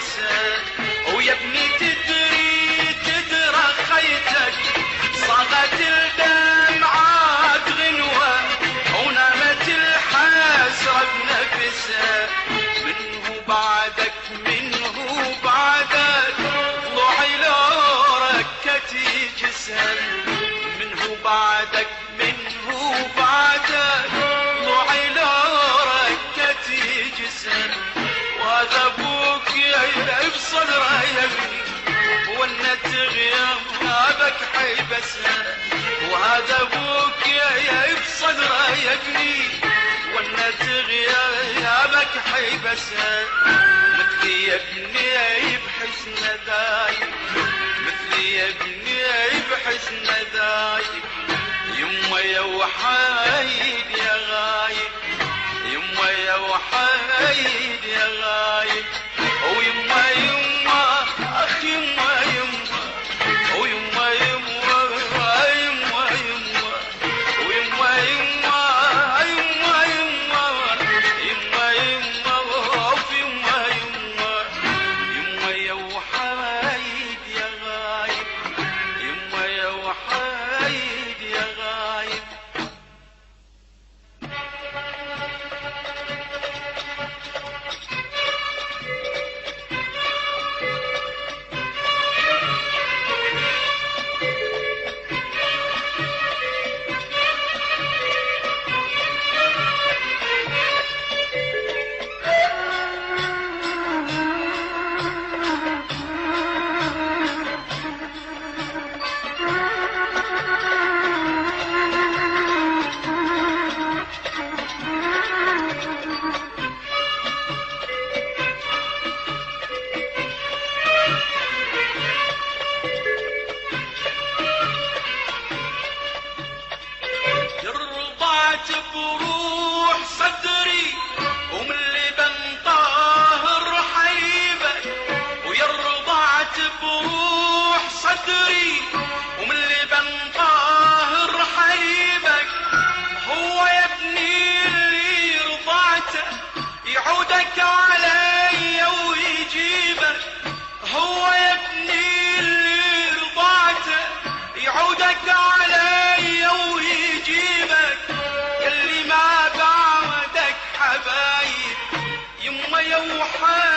حيبسه. ويا ابني تدرى خيتك صاغت الدمعات غنوة ونامت الحسرة بنفسها. منه بعدك ضلوعي لو ركت جسر. منه بعدك ضلوعي لو ركت جسر. وهذا ابوك يا بصدره يا ابني والنت غيابك حيبسها. وهذا ابوك يا بصدره يا ابني والنت غيابك حيبسها. مثلي يا ابني بحسن دايب، مثلي يا ابني بحسن دايب. يما يا وحيد يا غايب، يما يا وحيد يا غايب. ويما اخ يما ويما ويما يما يا وحيد يا غايب، يما يا وحيد يا غايب. بروح صدري ومن اللي بنطاهر حليبك. ويا رضعت بروح صدري ومن اللي بنطاهر حليبك. هو يا ابني اللي رضعته يعودك علي ويجيبك. هو يا ابني اللي رضعته يعودك علي ويجيبك. يلي ما بعدك حبايب يما يا وحايد